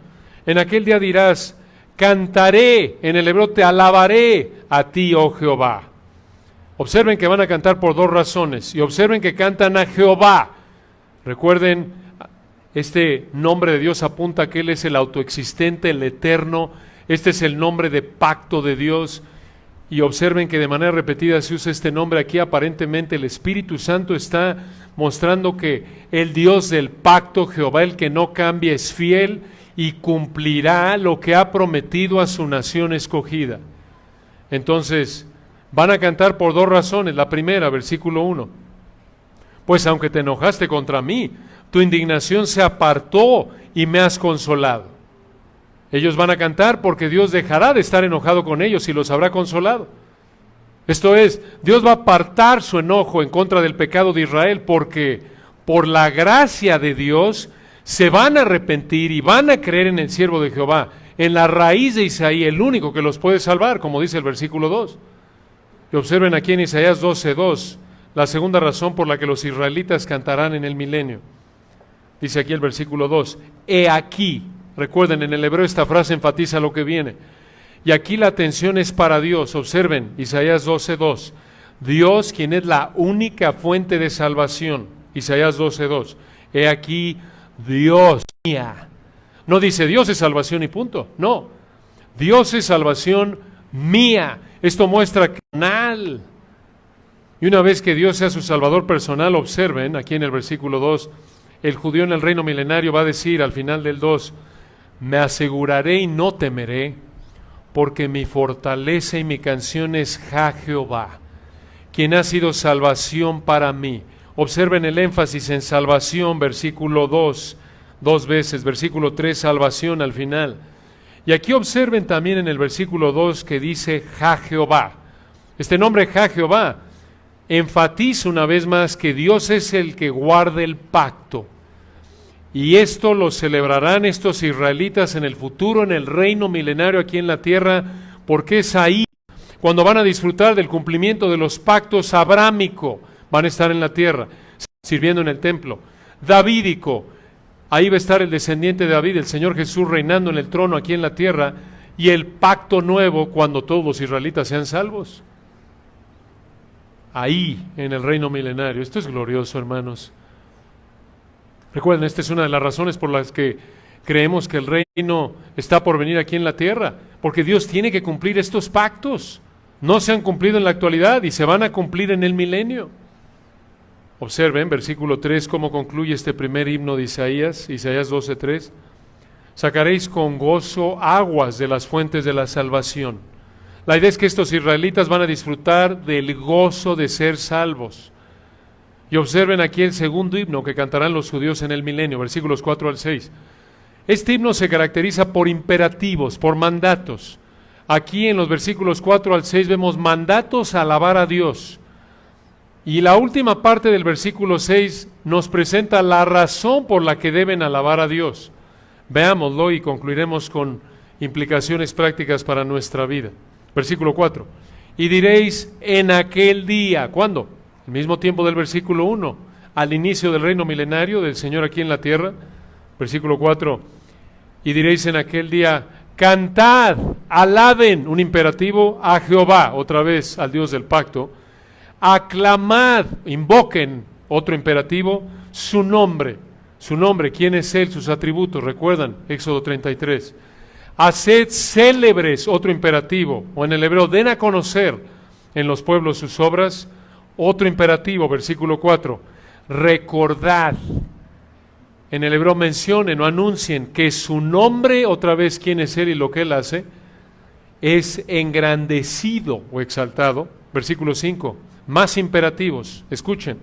En aquel día dirás, cantaré, en el hebreo te alabaré a ti, oh Jehová. Observen que van a cantar por 2 razones, y observen que cantan a Jehová. Recuerden, este nombre de Dios apunta a que Él es el autoexistente, el eterno. Este es el nombre de pacto de Dios. Y observen que de manera repetida se usa este nombre aquí. Aparentemente el Espíritu Santo está mostrando que el Dios del pacto, Jehová, el que no cambia, es fiel y cumplirá lo que ha prometido a su nación escogida. Entonces, van a cantar por 2 razones. La primera, versículo 1. Pues aunque te enojaste contra mí, tu indignación se apartó y me has consolado. Ellos van a cantar porque Dios dejará de estar enojado con ellos y los habrá consolado. Esto es, Dios va a apartar su enojo en contra del pecado de Israel porque por la gracia de Dios se van a arrepentir y van a creer en el siervo de Jehová, en la raíz de Isaí, el único que los puede salvar, como dice el versículo 2. Y observen aquí en Isaías 12:2, la segunda razón por la que los israelitas cantarán en el milenio. Dice aquí el versículo 2, he aquí, recuerden, en el hebreo esta frase enfatiza lo que viene. Y aquí la atención es para Dios. Observen, Isaías 12:2. Dios, quien es la única fuente de salvación. Isaías 12:2. He aquí, Dios mía. No dice Dios es salvación y punto. No. Dios es salvación mía. Esto muestra canal. Y una vez que Dios sea su salvador personal, observen, aquí en el versículo 2, el judío en el reino milenario va a decir al final del 2, me aseguraré y no temeré, porque mi fortaleza y mi canción es Jehová, quien ha sido salvación para mí. Observen el énfasis en salvación, versículo 2, dos veces, versículo 3, salvación al final. Y aquí observen también en el versículo 2 que dice Jehová. Este nombre Jehová enfatiza una vez más que Dios es el que guarda el pacto. Y esto lo celebrarán estos israelitas en el futuro, en el reino milenario aquí en la tierra, porque es ahí cuando van a disfrutar del cumplimiento de los pactos abrámico. Van a estar en la tierra, sirviendo en el templo. Davídico, ahí va a estar el descendiente de David, el Señor Jesús reinando en el trono aquí en la tierra, y el pacto nuevo cuando todos los israelitas sean salvos. Ahí, en el reino milenario. Esto es glorioso, hermanos. Recuerden, esta es una de las razones por las que creemos que el reino está por venir aquí en la tierra, porque Dios tiene que cumplir estos pactos. No se han cumplido en la actualidad y se van a cumplir en el milenio. Observen, versículo 3, cómo concluye este primer himno de Isaías, Isaías 12:3. Sacaréis con gozo aguas de las fuentes de la salvación. La idea es que estos israelitas van a disfrutar del gozo de ser salvos. Y observen aquí el segundo himno que cantarán los judíos en el milenio, versículos 4 al 6. Este himno se caracteriza por imperativos, por mandatos. Aquí en los versículos 4 al 6 vemos mandatos a alabar a Dios. Y la última parte del versículo 6 nos presenta la razón por la que deben alabar a Dios. Veámoslo y concluiremos con implicaciones prácticas para nuestra vida. Versículo 4. Y diréis en aquel día, ¿cuándo? El mismo tiempo del versículo 1, al inicio del reino milenario del Señor aquí en la tierra. Versículo 4. Y diréis en aquel día, cantad, alaben, un imperativo, a Jehová, otra vez al Dios del pacto. Aclamad, invoquen, otro imperativo, su nombre. Su nombre, ¿quién es Él? Sus atributos, recuerdan, Éxodo 33. Haced célebres, otro imperativo, o en el hebreo, den a conocer en los pueblos sus obras, otro imperativo, versículo 4. Recordad, en el hebreo mencionen o anuncien que su nombre, otra vez, ¿quién es Él y lo que Él hace? Es engrandecido o exaltado, versículo 5. Más imperativos, escuchen,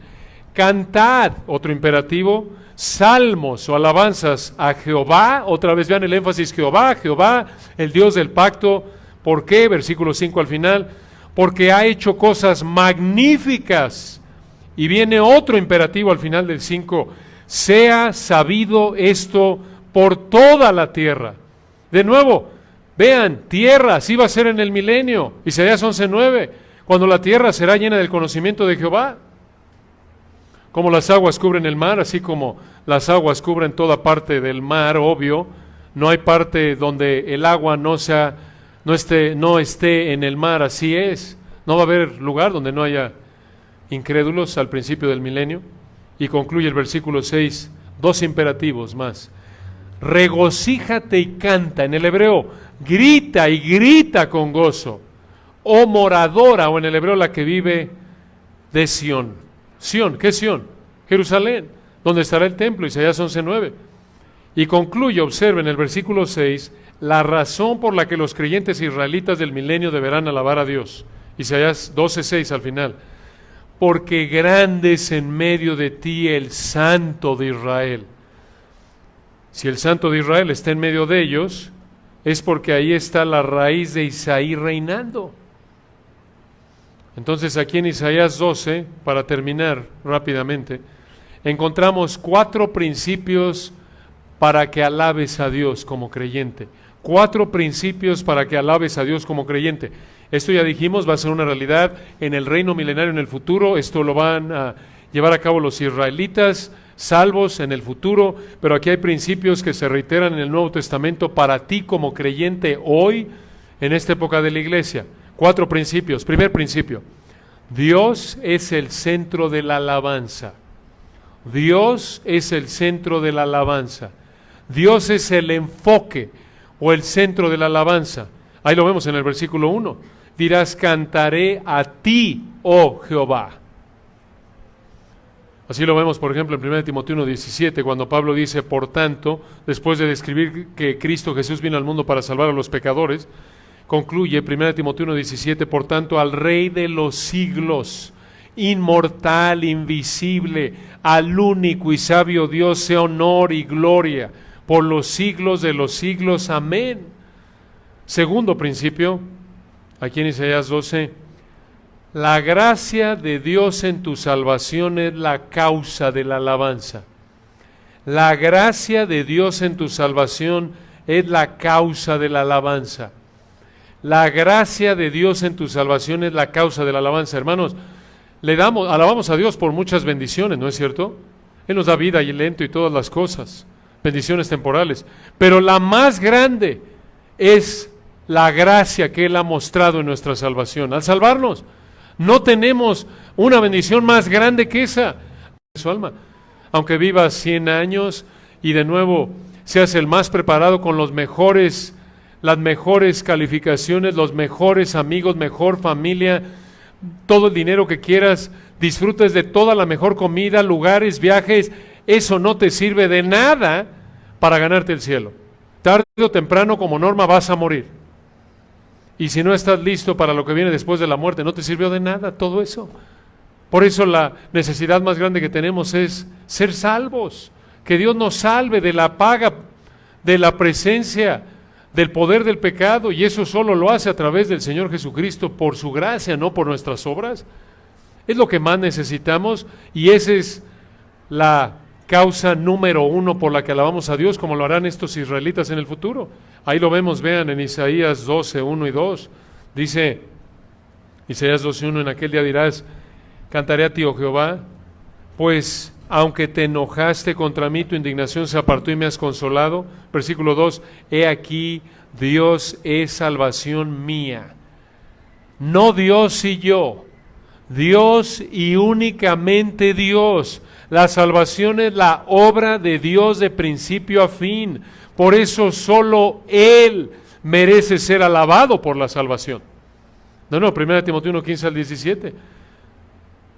cantad, otro imperativo, salmos o alabanzas a Jehová, otra vez vean el énfasis, Jehová, Jehová, el Dios del pacto. ¿Por qué? Versículo 5 al final, porque ha hecho cosas magníficas. Y viene otro imperativo al final del 5, sea sabido esto por toda la tierra. De nuevo, vean, tierra, así va a ser en el milenio, Isaías 11:9. Cuando la tierra será llena del conocimiento de Jehová. Como las aguas cubren el mar, así como las aguas cubren toda parte del mar, obvio, no hay parte donde el agua no esté en el mar, así es. No va a haber lugar donde no haya incrédulos al principio del milenio. Y concluye el versículo 6, dos imperativos más. Regocíjate y canta, en el hebreo, grita y grita con gozo. Oh moradora, o en el hebreo la que vive de Sión. Sión, ¿qué es Sión? Jerusalén, donde estará el templo, Isaías 11:9. Y concluye, observen el versículo 6, la razón por la que los creyentes israelitas del milenio deberán alabar a Dios. Isaías 12:6 al final. Porque grande es en medio de ti el Santo de Israel. Si el Santo de Israel está en medio de ellos, es porque ahí está la raíz de Isaí reinando. Entonces aquí en Isaías 12, para terminar rápidamente, encontramos 4 principios para que alabes a Dios como creyente. 4 principios para que alabes a Dios como creyente. Esto ya dijimos, va a ser una realidad en el reino milenario en el futuro. Esto lo van a llevar a cabo los israelitas salvos en el futuro, pero aquí hay principios que se reiteran en el Nuevo Testamento para ti como creyente hoy, en esta época de la iglesia. 4 principios. Primer principio: Dios es el centro de la alabanza. Dios es el centro de la alabanza. Dios es el enfoque o el centro de la alabanza. Ahí lo vemos en el versículo 1. Dirás: cantaré a ti, oh Jehová. Así lo vemos, por ejemplo, en 1 Timoteo 1:17, cuando Pablo dice: por tanto, después de describir que Cristo Jesús vino al mundo para salvar a los pecadores, concluye 1 Timoteo 1:17, por tanto, al Rey de los siglos, inmortal, invisible, al único y sabio Dios, sea honor y gloria por los siglos de los siglos. Amén. Segundo principio, aquí en Isaías 12, la gracia de Dios en tu salvación es la causa de la alabanza. La gracia de Dios en tu salvación es la causa de la alabanza. La gracia de Dios en tu salvación es la causa de la alabanza. Hermanos, alabamos a Dios por muchas bendiciones, ¿no es cierto? Él nos da vida y aliento y todas las cosas, bendiciones temporales. Pero la más grande es la gracia que Él ha mostrado en nuestra salvación. Al salvarnos, no tenemos una bendición más grande que esa en su alma. Aunque vivas 100 años y de nuevo seas el más preparado con las mejores calificaciones, los mejores amigos, mejor familia, todo el dinero que quieras, disfrutes de toda la mejor comida, lugares, viajes, eso no te sirve de nada para ganarte el cielo. Tarde o temprano, como norma, vas a morir. Y si no estás listo para lo que viene después de la muerte, no te sirvió de nada todo eso. Por eso la necesidad más grande que tenemos es ser salvos, que Dios nos salve de la paga, de la presencia, del poder del pecado, y eso solo lo hace a través del Señor Jesucristo por su gracia, no por nuestras obras. Es lo que más necesitamos, y esa es la causa número 1 por la que alabamos a Dios, como lo harán estos israelitas en el futuro. Ahí lo vemos, vean en Isaías 12, 1 y 2. Dice Isaías 12, 1, en aquel día dirás: cantaré a ti, oh Jehová, pues aunque te enojaste contra mí, tu indignación se apartó y me has consolado. Versículo 2, he aquí, Dios es salvación mía. No Dios y yo, Dios y únicamente Dios. La salvación es la obra de Dios de principio a fin. Por eso solo Él merece ser alabado por la salvación. No, 1 Timoteo 1, 15 al 17.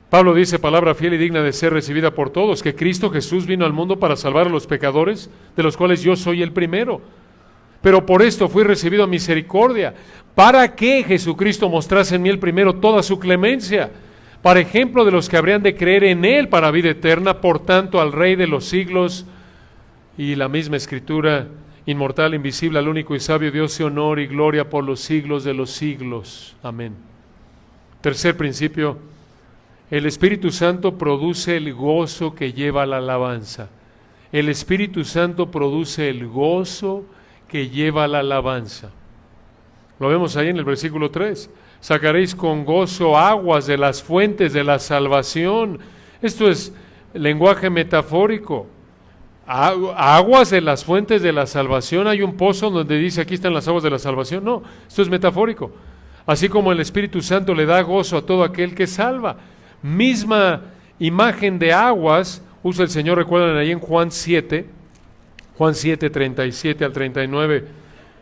Pablo dice: palabra fiel y digna de ser recibida por todos, que Cristo Jesús vino al mundo para salvar a los pecadores, de los cuales yo soy el primero. Pero por esto fui recibido a misericordia, para que Jesucristo mostrase en mí el primero toda su clemencia, para ejemplo de los que habrían de creer en Él para vida eterna. Por tanto, al Rey de los siglos, y la misma Escritura, inmortal, invisible, al único y sabio Dios, sea honor y gloria por los siglos de los siglos. Amén. Tercer principio: el Espíritu Santo produce el gozo que lleva a la alabanza. El Espíritu Santo produce el gozo que lleva a la alabanza. Lo vemos ahí en el versículo 3. Sacaréis con gozo aguas de las fuentes de la salvación. Esto es lenguaje metafórico. Aguas de las fuentes de la salvación. Hay un pozo donde dice: aquí están las aguas de la salvación. No, esto es metafórico. Así como el Espíritu Santo le da gozo a todo aquel que salva. Misma imagen de aguas usa el Señor, recuerdan ahí en Juan 7, 37 al 39.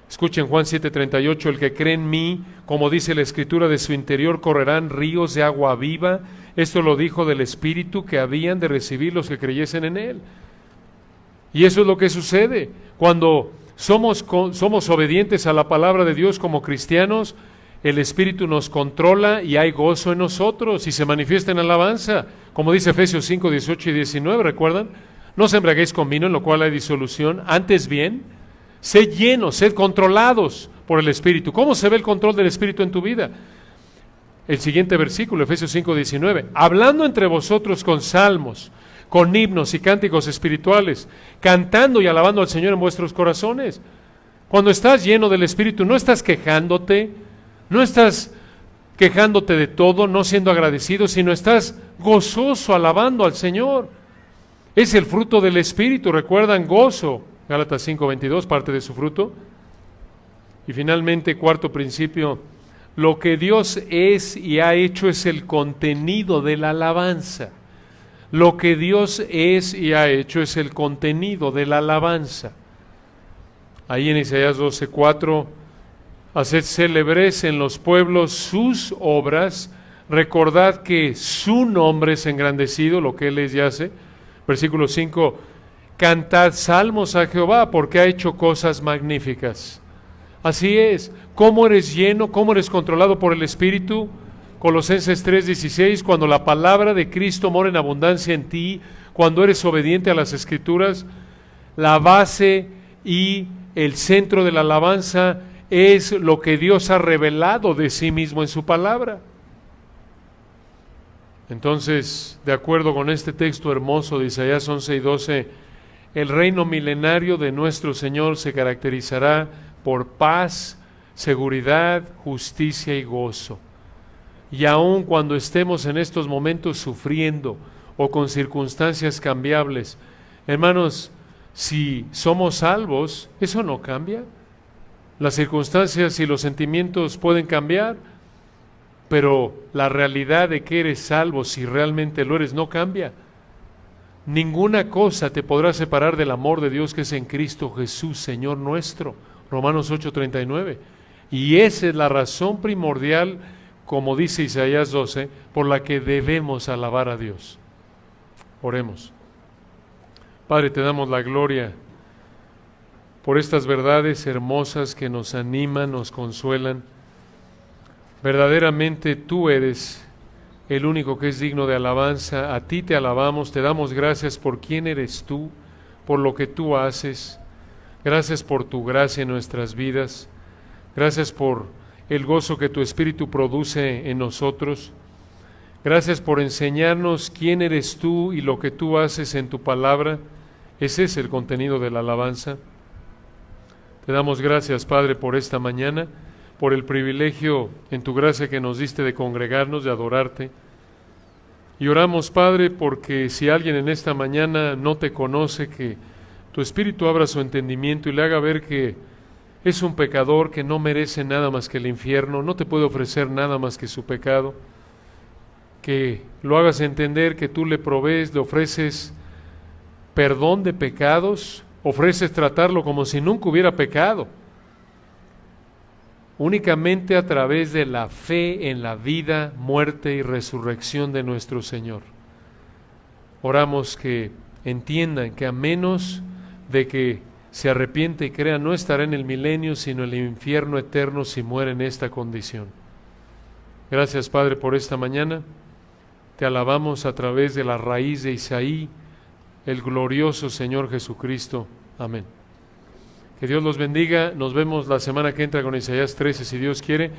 Escuchen Juan 7, 38, el que cree en mí, como dice la Escritura, de su interior correrán ríos de agua viva. Esto lo dijo del Espíritu que habían de recibir los que creyesen en Él. Y eso es lo que sucede cuando somos obedientes a la palabra de Dios como cristianos. El Espíritu nos controla y hay gozo en nosotros y se manifiesta en alabanza. Como dice Efesios 5, 18 y 19, ¿recuerdan? No os embriaguéis con vino, en lo cual hay disolución, antes bien, sed llenos, sed controlados por el Espíritu. ¿Cómo se ve el control del Espíritu en tu vida? El siguiente versículo, Efesios 5, 19. Hablando entre vosotros con salmos, con himnos y cánticos espirituales, cantando y alabando al Señor en vuestros corazones. Cuando estás lleno del Espíritu, no estás quejándote, no estás quejándote de todo, no siendo agradecido, sino estás gozoso alabando al Señor. Es el fruto del Espíritu, recuerdan, gozo. Gálatas 5:22, parte de su fruto. Y finalmente, cuarto principio, lo que Dios es y ha hecho es el contenido de la alabanza. Lo que Dios es y ha hecho es el contenido de la alabanza. Ahí en Isaías 12:4, haced célebres en los pueblos sus obras, recordad que su nombre es engrandecido, lo que Él es y hace. Versículo 5, cantad salmos a Jehová porque ha hecho cosas magníficas. Así es, ¿cómo eres lleno, cómo eres controlado por el Espíritu? Colosenses 3:16, cuando la palabra de Cristo mora en abundancia en ti, cuando eres obediente a las Escrituras, la base y el centro de la alabanza es lo que Dios ha revelado de sí mismo en su palabra. Entonces, de acuerdo con este texto hermoso de Isaías 11:12, el reino milenario de nuestro Señor se caracterizará por paz, seguridad, justicia y gozo. Y aun cuando estemos en estos momentos sufriendo o con circunstancias cambiables, hermanos, si somos salvos, eso no cambia. Las circunstancias y los sentimientos pueden cambiar, pero la realidad de que eres salvo, si realmente lo eres, no cambia. Ninguna cosa te podrá separar del amor de Dios que es en Cristo Jesús, Señor nuestro. Romanos 8:39. Y esa es la razón primordial, como dice Isaías 12, por la que debemos alabar a Dios. Oremos. Padre, te damos la gloria por estas verdades hermosas que nos animan, nos consuelan. Verdaderamente tú eres el único que es digno de alabanza. A ti te alabamos, te damos gracias por quién eres tú, por lo que tú haces. Gracias por tu gracia en nuestras vidas. Gracias por el gozo que tu Espíritu produce en nosotros. Gracias por enseñarnos quién eres tú y lo que tú haces en tu palabra. Ese es el contenido de la alabanza. Te damos gracias, Padre, por esta mañana, por el privilegio en tu gracia que nos diste de congregarnos, de adorarte. Y oramos, Padre, porque si alguien en esta mañana no te conoce, que tu Espíritu abra su entendimiento y le haga ver que es un pecador que no merece nada más que el infierno, no te puede ofrecer nada más que su pecado, que lo hagas entender que tú le provees, le ofreces perdón de pecados, ofreces tratarlo como si nunca hubiera pecado, únicamente a través de la fe en la vida, muerte y resurrección de nuestro Señor. Oramos que entiendan que a menos de que se arrepiente y crea, no estará en el milenio, sino en el infierno eterno si muere en esta condición. Gracias, Padre, por esta mañana. Te alabamos a través de la raíz de Isaí, el glorioso Señor Jesucristo. Amén. Que Dios los bendiga. Nos vemos la semana que entra con Isaías 13, si Dios quiere.